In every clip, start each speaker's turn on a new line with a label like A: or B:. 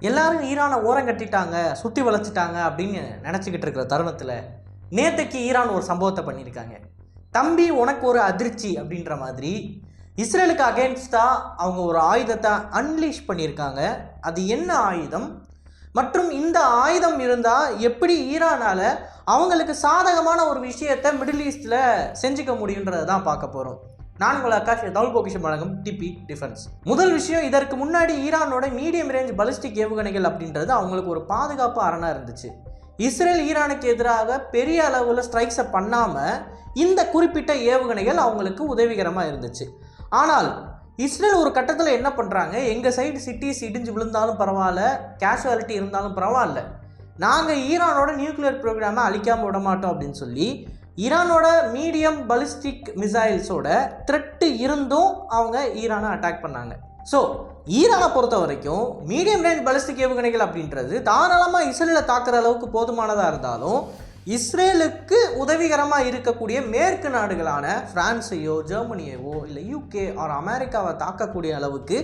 A: எல்லாரும் ஈரானை ஓரம் கட்டிட்டாங்க, சுற்றி வளைச்சிட்டாங்க அப்படின்னு நினச்சிக்கிட்டு இருக்கிற தருணத்தில் நேற்றுக்கு ஈரான் ஒரு சம்பவத்தை பண்ணியிருக்காங்க. தம்பி உனக்கு ஒரு அதிர்ச்சி அப்படின்ற மாதிரி இஸ்ரேலுக்கு அகேன்ஸ்டாக அவங்க ஒரு ஆயுதத்தை அன்லீஷ் பண்ணியிருக்காங்க. அது என்ன ஆயுதம் மற்றும் இந்த ஆயுதம் இருந்தால் எப்படி ஈரானால் அவங்களுக்கு சாதகமான ஒரு விஷயத்தை மிடில் ஈஸ்டில் செஞ்சுக்க முடியுன்றதை தான் பார்க்க போகிறோம். நான் உங்கள் ஆகாஷ், தமிழ் பொக்கிஷம் வழங்கும் டிபி டிஃபென்ஸ். முதல் விஷயம், இதற்கு முன்னாடி ஈரானோட மீடியம் ரேஞ்ச் பலிஸ்டிக் ஏவுகணைகள் அப்படின்றது அவங்களுக்கு ஒரு பாதுகாப்பு அரணாக இருந்துச்சு. இஸ்ரேல் ஈரானுக்கு எதிராக பெரிய அளவில் ஸ்ட்ரைக்ஸை பண்ணாமல் இந்த குறிப்பிட்ட ஏவுகணைகள் அவங்களுக்கு உதவிகரமாக இருந்துச்சு. ஆனால் இஸ்ரேல் ஒரு கட்டத்தில் என்ன பண்ணுறாங்க, எங்கள் சைடு சிட்டிஸ் இடிஞ்சு விழுந்தாலும் பரவாயில்ல, கேஷுவாலிட்டி இருந்தாலும் பரவாயில்ல, நாங்கள் ஈரானோட நியூக்ளியர் ப்ரோக்ராமை அழிக்காமல் விட மாட்டோம் அப்படின்னு சொல்லி ஈரானோட மீடியம் பலிஸ்டிக் மிசைல்ஸோட த்ரெட்டு இருந்தும் அவங்க ஈரானை அட்டாக் பண்ணாங்க. ஸோ ஈரானை பொறுத்த வரைக்கும் மீடியம் ரேஞ்ச் பலிஸ்டிக் ஏவுகணைகள் அப்படின்றது தாராளமாக இஸ்ரேலை தாக்குற அளவுக்கு போதுமானதாக இருந்தாலும் இஸ்ரேலுக்கு உதவிகரமாக இருக்கக்கூடிய மேற்கு நாடுகளான பிரான்ஸையோ ஜெர்மனியவோ இல்லை யூகே ஆர் அமெரிக்காவை தாக்கக்கூடிய அளவுக்கு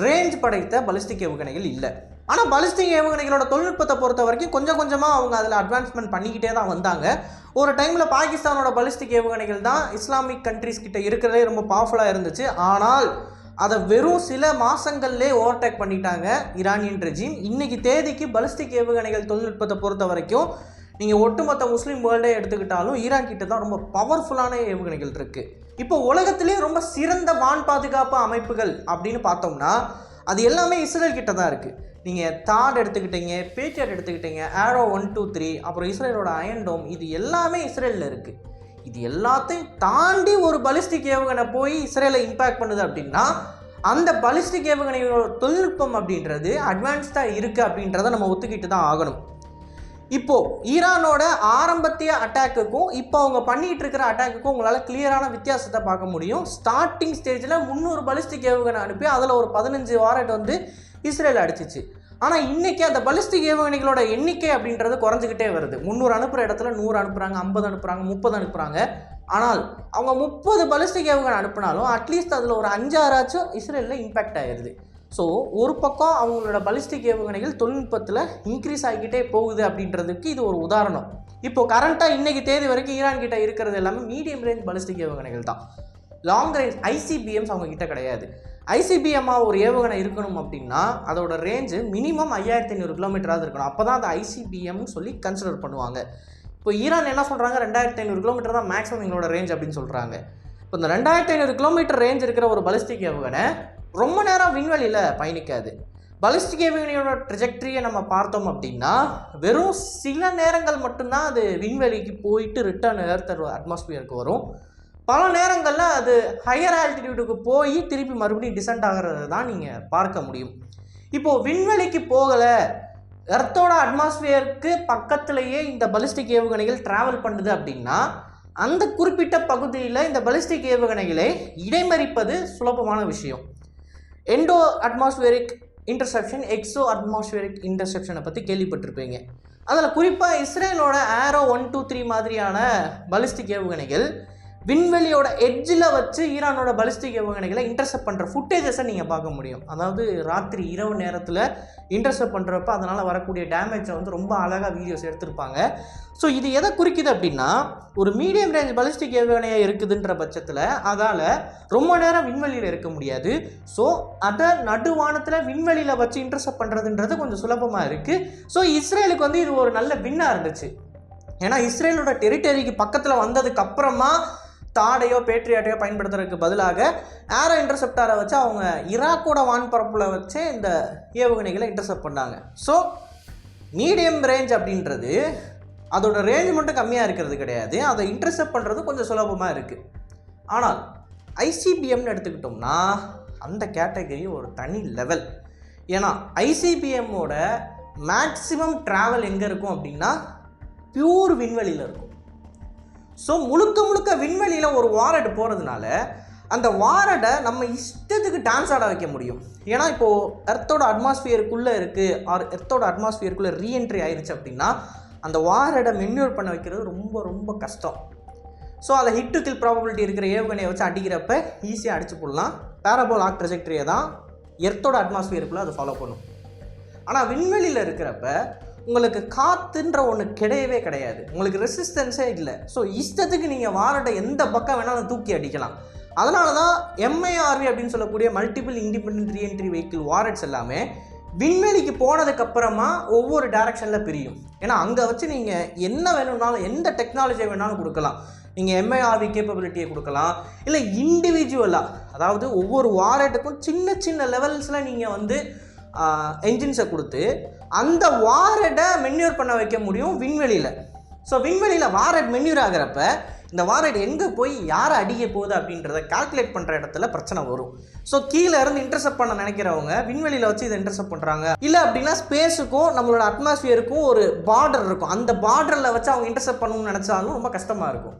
A: ரேஞ்ச் படைத்த பலிஸ்டிக் ஏவுகணைகள் இல்லை. ஆனால் பலிஸ்டிக் ஏவுகணைகளோட தொழில்நுட்பத்தை பொறுத்த வரைக்கும் கொஞ்சம் கொஞ்சமாக அவங்க அதில் அட்வான்ஸ்மெண்ட் பண்ணிக்கிட்டே தான் வந்தாங்க. ஒரு டைமில் பாகிஸ்தானோட பலிஸ்டிக் ஏவுகணைகள் தான் இஸ்லாமிக் கண்ட்ரிஸ் கிட்ட இருக்கிறதே ரொம்ப பவர்ஃபுல்லாக இருந்துச்சு. ஆனால் அதை வெறும் சில மாதங்கள்லேயே ஓவர்டேக் பண்ணிட்டாங்க ஈரானியன் ரெஜிம். இன்றைக்கி தேதிக்கு பலிஸ்டிக் ஏவுகணைகள் தொழில்நுட்பத்தை பொறுத்த வரைக்கும் நீங்கள் ஒட்டுமொத்த முஸ்லீம் வேர்ல்டே எடுத்துக்கிட்டாலும் ஈரான் கிட்ட தான் ரொம்ப பவர்ஃபுல்லான ஏவுகணைகள் இருக்குது. இப்போ உலகத்திலே ரொம்ப சிறந்த வான் பாதுகாப்பு அமைப்புகள் அப்படின்னு பார்த்தோம்னா அது எல்லாமே இஸ்ரேல் கிட்ட தான் இருக்குது. நீங்கள் தாட் எடுத்துக்கிட்டீங்க, பேட்ரியட் எடுத்துக்கிட்டீங்க, ஆரோ 1, 2, 3, அப்புறம் இஸ்ரேலோட அயன் டோம், இது எல்லாமே இஸ்ரேலில் இருக்குது. இது எல்லாத்தையும் தாண்டி ஒரு பலிஸ்டிக் ஏவுகணை போய் இஸ்ரேலை இம்பேக்ட் பண்ணுது அப்படின்னா அந்த பலிஸ்டிக் ஏவுகணையோட தொழில்நுட்பம் அப்படின்றது அட்வான்ஸ்டாக இருக்குது அப்படின்றத நம்ம ஒத்துக்கிட்டு தான் ஆகணும். இப்போது ஈரானோட ஆரம்பத்திய அட்டாக்குக்கும் இப்போ அவங்க பண்ணிகிட்டு இருக்கிற அட்டாக்குக்கும் உங்களால் கிளியரான வித்தியாசத்தை பார்க்க முடியும். ஸ்டார்டிங் ஸ்டேஜில் 300 பலிஸ்டிக் ஏவுகணை அனுப்பி அதில் ஒரு 15 வாரட் வந்து இஸ்ரேல் அடிச்சிச்சு. ஆனால் இன்றைக்கி அந்த பலிஸ்டிக் ஏவுகணைகளோட எண்ணிக்கை அப்படின்றது குறைஞ்சிக்கிட்டே வருது. 300 அனுப்புகிற இடத்துல 100 அனுப்புகிறாங்க, 50 அனுப்புகிறாங்க, 30 அனுப்புகிறாங்க. ஆனால் அவங்க 30 பலிஸ்டிக் ஏவுகணை அனுப்புனாலும் அட்லீஸ்ட் அதில் ஒரு 5-6 இஸ்ரேலில் இம்பேக்ட் ஆகிடுது. ஸோ ஒரு பக்கம் அவங்களோட பலிஸ்டிக் ஏவுகணைகள் தொழில்நுட்பத்தில் இன்க்ரீஸ் ஆகிக்கிட்டே போகுது அப்படின்றதுக்கு இது ஒரு உதாரணம். இப்போது கரண்ட்டாக இன்றைக்கி தேதி வரைக்கும் ஈரான் கிட்ட இருக்கிறது எல்லாமே மீடியம் ரேஞ்ச் பலிஸ்டிக் ஏவுகணைகள் தான். லாங் ரேஞ்ச் ஐசிபிஎம்ஸ் அவங்க கிட்ட கிடையாது. ஐசிபிஎம்மாக ஒரு ஏவுகணை இருக்கணும் அப்படின்னா அதோட ரேஞ்சு மினிமம் 5500 கிலோமீட்டராக இருக்கணும். அப்போ தான் அது ஐசிபிஎம்னு சொல்லி கன்சிடர் பண்ணுவாங்க. இப்போ ஈரான் என்ன சொல்கிறாங்க, 2500 கிலோமீட்டர் தான் மேக்ஸிமம் எங்களோட ரேஞ்ச் அப்படின்னு சொல்கிறாங்க. இப்போ இந்த 2500 கிலோமீட்டர் ரேஞ்ச் இருக்கிற ஒரு பலிஸ்டிக் ஏவுகணை ரொம்ப நேரம் விண்வெளியில் பயணிக்காது. பலிஸ்டிக் ஏவுகணையோட ட்ரெஜெக்டரியை நம்ம பார்த்தோம் அப்படின்னா வெறும் சில நேரங்கள் மட்டும்தான் அது விண்வெளிக்கு போயிட்டு ரிட்டர்ன் எர்த் அட்மாஸ்பியருக்கு வரும். பல நேரங்களில் அது ஹையர் ஆல்டிடியூடுக்கு போய் திருப்பி மறுபடியும் டிசென்ட் ஆகிறது தான் நீங்கள் பார்க்க முடியும். இப்போது விண்வெளிக்கு போகலை, எர்த்தோட அட்மாஸ்பியருக்கு பக்கத்திலேயே இந்த பலிஸ்டிக் ஏவுகணைகள் ட்ராவல் பண்ணுது அப்படின்னா அந்த குறிப்பிட்ட பகுதியில் இந்த பலிஸ்டிக் ஏவுகணைகளை இடைமறிப்பது சுலபமான விஷயம். Endo atmospheric interception, exo atmospheric இன்டர்செப்ஷனை பற்றி கேள்விப்பட்டிருப்பீங்க. அதில் குறிப்பாக இஸ்ரேலோட ஆரோ 1, 2, 3 மாதிரியான பலிஸ்டிக் ஏவுகணைகள் விண்வெளியோட எட்ஜில் வச்சு ஈரானோட பலிஸ்டிக் ஏவுகணைகளை இன்டர்செப்ட் பண்ணுற ஃபுட்டேஜஸை நீங்கள் பார்க்க முடியும். அதாவது ராத்திரி இரவு நேரத்தில் இன்டர்செப்ட் பண்ணுறப்ப அதனால் வரக்கூடிய டேமேஜை வந்து ரொம்ப அழகாக வீடியோஸ் எடுத்திருப்பாங்க. ஸோ இது எதை குறிக்குது அப்படின்னா ஒரு மீடியம் ரேஞ்ச் பலிஸ்டிக் ஏவுகணையாக இருக்குதுன்ற பட்சத்தில் அதால் ரொம்ப நேரம் விண்வெளியில் இருக்க முடியாது. ஸோ அதை நடுவானத்தில் விண்வெளியில் வச்சு இன்டர்செப்ட் பண்ணுறதுன்றது கொஞ்சம் சுலபமாக இருக்குது. ஸோ இஸ்ரேலுக்கு வந்து இது ஒரு நல்ல வின்னாக இருந்துச்சு. ஏன்னா இஸ்ரேலோட டெரிட்டரிக்கு பக்கத்தில் வந்ததுக்கு அப்புறமா தாடையோ பேட்ரியாட்டையோ பயன்படுத்துறதுக்கு பதிலாக ஏரோ இன்டர்செப்டாரை வச்சு அவங்க ஈராக்கோட வான்பரப்பில் வச்சு இந்த ஏவுகணைகளை இன்டர்செப்ட் பண்ணாங்க. ஸோ மீடியம் ரேஞ்ச் அப்படின்றது அதோட ரேஞ்ச் மட்டும் கம்மியாக இருக்கிறது கிடையாது, அதை இன்டர்செப்ட் பண்ணுறது கொஞ்சம் சுலபமாக இருக்குது. ஆனால் ஐசிபிஎம்னு எடுத்துக்கிட்டோம்னா அந்த கேட்டகரி ஒரு தனி லெவல். ஏன்னா ஐசிபிஎம்மோட மேக்ஸிமம் ட்ராவல் எங்கே இருக்கும் அப்படின்னா பியூர் விண்வெளியில் இருக்கும். ஸோ முழுக்க விண்வெளியில் ஒரு வாரட் போகிறதுனால அந்த வாரடை நம்ம இஷ்டத்துக்கு டான்ஸ் ஆட வைக்க முடியும். ஏன்னா இப்போது எர்த்தோட அட்மாஸ்பியருக்குள்ளே இருக்குது ஆர் எர்த்தோட அட்மாஸ்பியருக்குள்ளே ரீஎன்ட்ரி ஆயிடுச்சு அப்படின்னா அந்த வாரடை மென்யூர் பண்ண வைக்கிறது ரொம்ப கஷ்டம். ஸோ அதை ஹிட் டு கில் ப்ராபபிலிட்டி இருக்கிற ஏவுகணையை வச்சு அடிக்கிறப்ப ஈஸியாக அடிச்சு போடலாம். பேரபோல் ஆர்க் ட்ரெஜெக்டரியை தான் எர்த்தோட அட்மாஸ்பியருக்குள்ளே அதை ஃபாலோ பண்ணும். ஆனால் விண்வெளியில் இருக்கிறப்ப உங்களுக்கு காற்றுன்ற ஒன்று கிடையவே கிடையாது, உங்களுக்கு ரெசிஸ்டன்ஸே இல்லை. ஸோ இஷ்டத்துக்கு நீங்கள் வாரட்டை எந்த பக்கம் வேணாலும் தூக்கி அடிக்கலாம். அதனால தான் MIRV அப்படின்னு சொல்லக்கூடிய மல்டிபிள் இண்டிபெண்டன்ட் ரீஎன்ட்ரி வெஹிக்கிள் வாரட்ஸ் எல்லாமே விண்வெளிக்கு போனதுக்கப்புறமா ஒவ்வொரு டைரக்ஷனில் பிரியும். ஏன்னா அங்கே வச்சு நீங்கள் என்ன வேணும்னாலும் எந்த டெக்னாலஜியை வேணாலும் கொடுக்கலாம். நீங்கள் MIRV கேப்பபிலிட்டியை கொடுக்கலாம், இல்லை இண்டிவிஜுவலாக, அதாவது ஒவ்வொரு வாரட்டுக்கும் சின்ன சின்ன லெவல்ஸில் நீங்கள் வந்து என்ஜின்ஸை கொடுத்து அந்த வாரட்டை மென்யூர் பண்ண வைக்க முடியும் விண்வெளியில். ஸோ விண்வெளியில் வாரட் மென்யூர் ஆகிறப்ப இந்த வாரட் எங்கே போய் யாரை அடிக்க போகுது அப்படின்றத கால்குலேட் பண்ணுற இடத்துல பிரச்சனை வரும். ஸோ கீழே இருந்து இன்டர்செப்ட் பண்ண நினைக்கிறவங்க விண்வெளியில் வச்சு இதை இன்டர்செப்ட் பண்ணுறாங்க. இல்லை அப்படின்னா ஸ்பேஸுக்கும் நம்மளோட அட்மாஸ்பியருக்கும் ஒரு பார்டர் இருக்கும், அந்த பார்டரில் வச்சு அவங்க இன்டர்செப்ட் பண்ணணும்னு நினச்சாலும் ரொம்ப கஷ்டமாக இருக்கும்.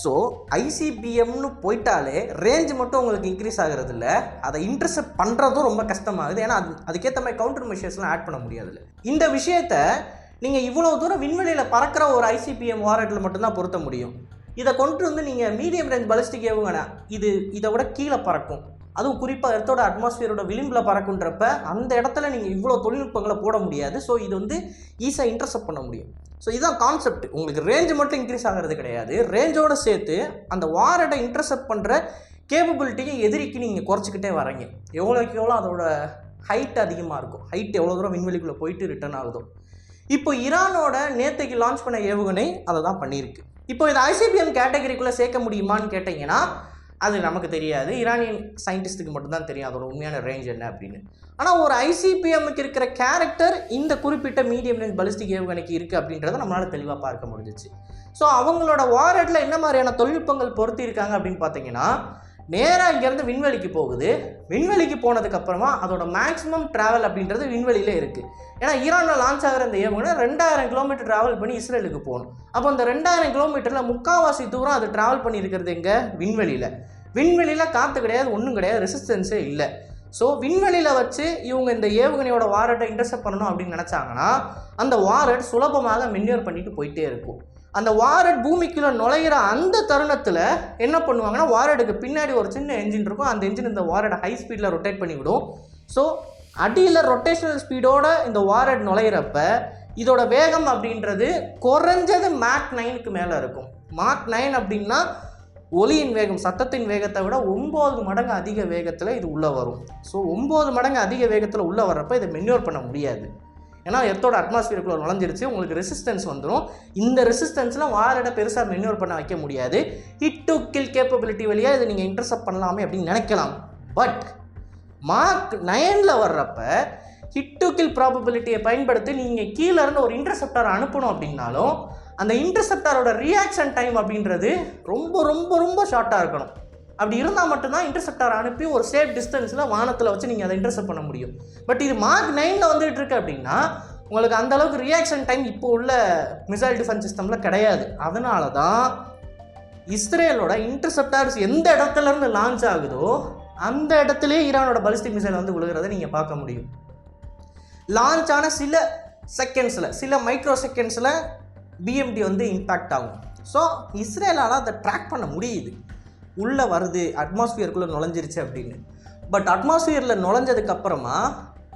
A: ஸோ ICBMனு போயிட்டாலே ரேஞ்ச் மட்டும் உங்களுக்கு இன்க்ரீஸ் ஆகிறது இல்லை, அதை இன்டர்செப்ட் பண்ணுறதும் ரொம்ப கஷ்டமாகுது. ஏன்னா அதுக்கேற்ற மாதிரி கவுண்டர் மெஷர்ஸ்லாம் ஆட் பண்ண முடியாதுல்ல. இந்த விஷயத்த நீங்கள் இவ்வளோ தூரம் விண்வெளியில் பறக்கிற ஒரு ICBM வாரட்டில் மட்டும்தான் பொருத்த முடியும். இதை கொண்டு வந்து நீங்கள் மீடியம் ரேஞ்ச் பலிஸ்டிக் ஏவுங்கண்ணா இதை விட கீழே பறக்கும், அதுவும் குறிப்பாக எர்த்தோட அட்மாஸ்பியரோட விளிம்பில் பறக்குன்றப்ப அந்த இடத்துல நீங்கள் இவ்வளோ தொழில்நுட்பங்களை போட முடியாது. ஸோ இது வந்து ஈஸியாக இன்டர்செப்ட் பண்ண முடியும். ஸோ இதுதான் கான்செப்ட். உங்களுக்கு ரேஞ்சு மட்டும் இன்க்ரீஸ் ஆகிறது கிடையாது, ரேஞ்சோடு சேர்த்து அந்த வாரட்டை இன்டர்செப்ட் பண்ணுற கேப்பபிலிட்டியை எதிரிக்கு நீங்கள் குறைச்சிக்கிட்டே வரீங்க. எவ்வளோக்கு எவ்வளோ அதோட ஹைட் அதிகமாக இருக்கும், ஹைட் எவ்வளோ தூரம் விண்வெளிக்குள்ளே போயிட்டு ரிட்டர்ன் ஆகுதோ. இப்போ ஈரானோட நேற்றைக்கு லான்ச் பண்ண ஏவுகணை அதை தான் பண்ணியிருக்கு. இப்போ இதை ICBM கேட்டகரிக்குள்ளே சேர்க்க முடியுமான்னு கேட்டிங்கன்னா அது நமக்கு தெரியாது, ஈரானியன் சயின்டிஸ்ட்டுக்கு மட்டும்தான் தெரியும் அதோட உண்மையான ரேஞ்ச் என்ன அப்படின்னு. ஆனால் ஒரு ICBMக்கு இருக்கிற கேரக்டர் இந்த குறிப்பிட்ட மீடியம் ரேஞ்ச் பலிஸ்டிக் ஏவுகணைக்கு இருக்குது அப்படின்றத நம்மளால் தெளிவாக பார்க்க முடிஞ்சிச்சு. ஸோ அவங்களோட வாரட்டில் என்ன மாதிரியான தொழில்நுட்பங்கள் பொருத்தி இருக்காங்க அப்படின்னு பார்த்தீங்கன்னா, நேராக இங்கேருந்து விண்வெளிக்கு போகுது, விண்வெளிக்கு போனதுக்கப்புறமா அதோட மேக்ஸிமம் ட்ராவல் அப்படின்றது விண்வெளியில் இருக்குது. ஏன்னா ஈரானில் லான்ச் ஆகிற இந்த ஏவுகணை 2000 கிலோமீட்டர் ட்ராவல் பண்ணி இஸ்ரேலுக்கு போகணும். அப்போ அந்த 2000 கிலோமீட்டரில் முக்கால்வாசி தூரம் அது ட்ராவல் பண்ணியிருக்கிறது எங்கே? விண்வெளியில். விண்வெளியில் காற்று கிடையாது, ஒன்றும் கிடையாது, ரெசிஸ்டன்ஸே இல்லை. ஸோ விண்வெளியில் வச்சு இவங்க இந்த ஏவுகணையோட வாரட்டை இன்டர்செப்ட் பண்ணணும் அப்படின்னு நினச்சாங்கன்னா அந்த வாரட் சுலபமாக மென்யூர் பண்ணிட்டு போயிட்டே இருக்கும். அந்த வாரட் பூமிக்குள்ளே நுழையிற அந்த தருணத்தில் என்ன பண்ணுவாங்கன்னா, வாரட்டுக்கு பின்னாடி ஒரு சின்ன என்ஜின் இருக்கும், அந்த என்ஜின் இந்த வாரட்டை ஹை ஸ்பீடில் ரொட்டேட் பண்ணிவிடும். ஸோ அடியில் ரொட்டேஷனல் ஸ்பீடோட இந்த வாரட் நுழையிறப்ப இதோட வேகம் அப்படின்றது குறைஞ்சது Mach 9க்கு மேலே இருக்கும். Mach 9 அப்படின்னா ஒலியின் வேகம், சத்தத்தின் வேகத்தை விட 9 மடங்கு அதிக வேகத்தில் இது உள்ளே வரும். ஸோ 9 மடங்கு அதிக வேகத்தில் உள்ளே வர்றப்ப இதை மென்யூர் பண்ண முடியாது. ஏன்னா எர்த்தோட அட்மாஸ்பியருக்குள்ள நுழைஞ்சிருச்சு, உங்களுக்கு ரெசிஸ்டன்ஸ் வந்துடும். இந்த ரெசிஸ்டன்ஸில் வாரட்டை பெருசாக மென்யூர் பண்ண வைக்க முடியாது. ஹிட் டு கில் கேப்பபிலிட்டி வழியாக இதை நீங்கள் இன்டர்செப்ட் பண்ணலாமே அப்படின்னு நினைக்கலாம். பட் Mach 9ல் வர்றப்ப ஹிட் டு கில் ப்ராபபிலிட்டியை பயன்படுத்தி நீங்கள் கீழே இருந்து ஒரு இன்டர்செப்டாரை அனுப்பணும் அப்படின்னாலும் அந்த இன்டர்செப்டாரோட ரியாக்ஷன் டைம் அப்படின்றது ரொம்ப ரொம்ப ரொம்ப ஷார்ட்டாக இருக்கணும். அப்படி இருந்தால் மட்டும்தான் இன்டர்செப்டாரை அனுப்பி ஒரு சேஃப் டிஸ்டன்ஸில் வானத்தில் வச்சு நீங்கள் அதை இன்டர்செப்ட் பண்ண முடியும். பட் இது Mach 9ல் வந்துகிட்டு இருக்கு அப்படின்னா உங்களுக்கு அந்தளவுக்கு ரியாக்ஷன் டைம் இப்போ உள்ள மிசைல் டிஃபென்ஸ் சிஸ்டமில் கிடையாது. அதனால தான் இஸ்ரேலோட இன்டர்செப்டார்ஸ் எந்த இடத்துலேருந்து லான்ச் ஆகுதோ அந்த இடத்துலேயே ஈரானோட பலிஸ்டிக் மிசைல் வந்து விழுகிறத நீங்கள் பார்க்க முடியும். லான்ச் ஆன சில செகண்ட்ஸில், சில மைக்ரோ செகண்ட்ஸில் BMD வந்து இம்பேக்ட் ஆகும். ஸோ இஸ்ரேலால் அதை ட்ராக் பண்ண முடியுது, உள்ளே வருது, அட்மாஸ்பியருக்குள்ளே நுழைஞ்சிருச்சு அப்படின்னு. பட் அட்மாஸ்பியரில் நுழைஞ்சதுக்கப்புறமா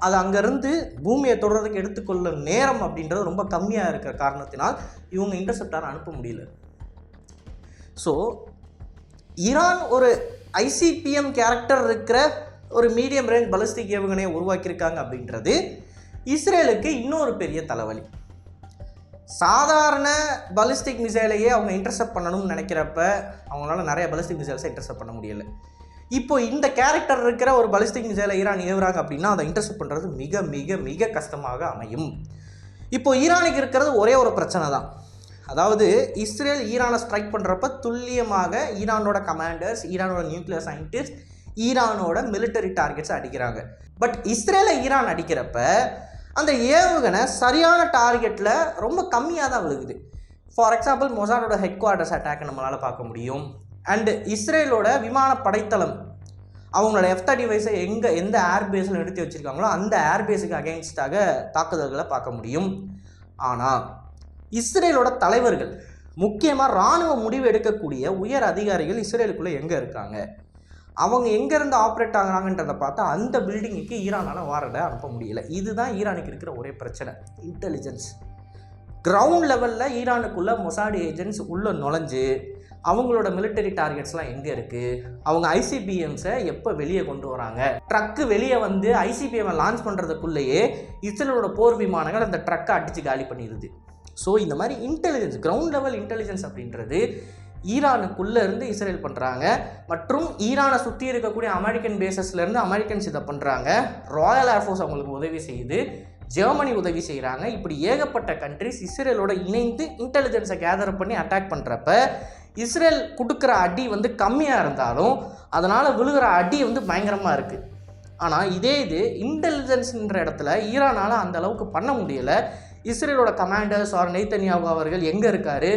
A: அது அங்கேருந்து பூமியை தொடர்றதுக்கு எடுத்துக்கொள்ள நேரம் அப்படின்றது ரொம்ப கம்மியாக இருக்கிற காரணத்தினால் இவங்க இன்டர்செப்டாரை அனுப்ப முடியல. ஸோ ஈரான் ஒரு ICBM கேரக்டர் இருக்கிற ஒரு மீடியம் ரேஞ்ச் பலிஸ்டிக் ஏவுகணையை உருவாக்கியிருக்காங்க அப்படின்றது இஸ்ரேலுக்கு இன்னொரு பெரிய தலைவலி. சாதாரண பலிஸ்டிக் மிசைலையே அவங்க இன்டர்செப்ட் பண்ணணும்னு நினைக்கிறப்ப அவங்களால நிறைய பலிஸ்டிக் மிசைல்ஸை இன்டர்செப்ட் பண்ண முடியலை. இப்போ இந்த கேரக்டர் இருக்கிற ஒரு பலிஸ்டிக் மிசைலை ஈரான் ஏவுறாங்க அப்படின்னா அதை இன்டர்செப்ட் பண்ணுறது மிக மிக மிக கஷ்டமாக அமையும். இப்போ ஈரானுக்கு இருக்கிறது ஒரே ஒரு பிரச்சனை தான். அதாவது இஸ்ரேல் ஈரானை ஸ்ட்ரைக் பண்ணுறப்ப துல்லியமாக ஈரானோட கமாண்டர்ஸ், ஈரானோட நியூக்ளியர் சயின்டிஸ்ட், ஈரானோட மிலிட்டரி டார்கெட்ஸை அடிக்கிறாங்க. பட் இஸ்ரேலை ஈரான் அடிக்கிறப்ப அந்த ஏவுகணை சரியான டார்கெட்டில் ரொம்ப கம்மியாக தான் விழுகுது. ஃபார் எக்ஸாம்பிள் மொசாடோட ஹெட் குவார்ட்டர்ஸ் அட்டாக் நம்மளால் பார்க்க முடியும். அண்டு இஸ்ரேலோட விமான படைத்தளம் அவங்களோட F-35 எந்த ஏர்பேஸில் நிறுத்தி வச்சுருக்காங்களோ அந்த ஏர்பேஸுக்கு அகெயின்ஸ்டாக தாக்குதல்களை பார்க்க முடியும். ஆனால் இஸ்ரேலோட தலைவர்கள், முக்கியமாக இராணுவ முடிவு எடுக்கக்கூடிய உயர் அதிகாரிகள் இஸ்ரேலுக்குள்ளே எங்கே இருக்காங்க? அவங்க எங்கேருந்து ஆப்ரேட் ஆகுறாங்கன்றதை பார்த்தா அந்த பில்டிங்குக்கு ஈரானால் வாரடை அனுப்ப முடியல. இதுதான் ஈரானுக்கு இருக்கிற ஒரே பிரச்சனை, இன்டெலிஜென்ஸ். கிரவுண்ட் லெவலில் ஈரானுக்குள்ளே மொசாட் ஏஜென்ட்ஸ் உள்ளே நுழைஞ்சு அவங்களோட மிலிட்டரி டார்கெட்ஸ்லாம் எங்கே இருக்குது, அவங்க ஐசிபிஎம்ஸை எப்போ வெளியே கொண்டு வராங்க, ட்ரக்கு வெளியே வந்து ஐசிபிஎம்மை லான்ச் பண்ணுறதுக்குள்ளேயே இஸ்ரேலோட போர் விமானங்கள் அந்த ட்ரக்கை அடித்து காலி பண்ணிடுது. ஸோ இந்த மாதிரி இன்டெலிஜென்ஸ், கிரவுண்ட் லெவல் இன்டெலிஜென்ஸ் அப்படின்றது ஈரானுக்குள்ளே இருந்து இஸ்ரேல் பண்ணுறாங்க. மற்றும் ஈரானை சுற்றி இருக்கக்கூடிய அமெரிக்கன் பேசஸ்லேருந்து அமெரிக்கன்ஸ் இதை பண்ணுறாங்க. ராயல் ஏர்ஃபோர்ஸ் அவங்களுக்கு உதவி செய்யுது, ஜெர்மனி உதவி செய்கிறாங்க. இப்படி ஏகப்பட்ட கண்ட்ரிஸ் இஸ்ரேலோட இணைந்து இன்டெலிஜென்ஸை கேதர் பண்ணி அட்டாக் பண்ணுறப்ப இஸ்ரேல் கொடுக்குற அடி வந்து கம்மியாக இருந்தாலும் அதனால் விழுகிற அடி வந்து பயங்கரமாக இருக்குது. ஆனால் இதே இது இன்டெலிஜென்ஸ்ன்ற இடத்துல ஈரானால் அந்த அளவுக்கு பண்ண முடியலை. இஸ்ரேலோட கமாண்டர்ஸ் ஆர் நெதன்யாஹு அவர்கள் எங்கே இருக்கார்,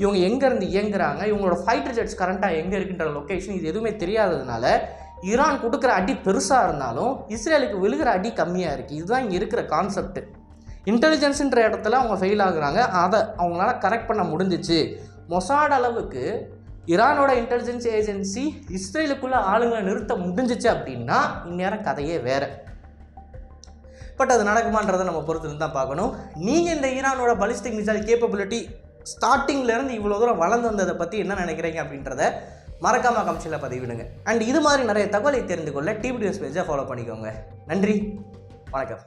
A: இவங்க எங்கேருந்து இயங்குறாங்க, இவங்களோட ஃபைட்டர் ஜெட்ஸ் கரண்ட்டாக எங்கே இருக்குன்ற லொக்கேஷன் இது எதுவுமே தெரியாததுனால ஈரான் கொடுக்குற அடி பெருசாக இருந்தாலும் இஸ்ரேலுக்கு விழுகிற அடி கம்மியாக இருக்குது. இதுதான் இங்கே இருக்கிற கான்செப்ட். இன்டெலிஜென்ஸுன்ற இடத்துல அவங்க ஃபெயில் ஆகுறாங்க, அதை அவங்களால கரெக்ட் பண்ண முடிஞ்சிச்சு. மொசாட் அளவுக்கு ஈரானோட இன்டெலிஜென்ஸ் ஏஜென்சி இஸ்ரேலுக்குள்ளே ஆளுங்களை நிறுத்த முடிஞ்சிச்சு அப்படின்னா இந்நேரம் கதையே வேறு. பட் அது நடக்குமான்றதை நம்ம பொறுத்து தான் பார்க்கணும். நீங்கள் இந்த ஈரானோட பாலிஸ்டிக் மிசைல் கேப்பபிலிட்டி ஸ்டார்டிங்லேருந்து இவ்வளோ தூரம் வளர்ந்து வந்ததை பற்றி என்ன நினைக்கிறீங்க அப்படின்றத மறக்காமல் கமெண்ட்ஸில் பதிவிடுங்க. அண்ட் இது மாதிரி நிறைய தகவலை தெரிந்து கொள்ள டிவி நியூஸ் பேஜை ஃபாலோ பண்ணிக்கோங்க. நன்றி, வணக்கம்.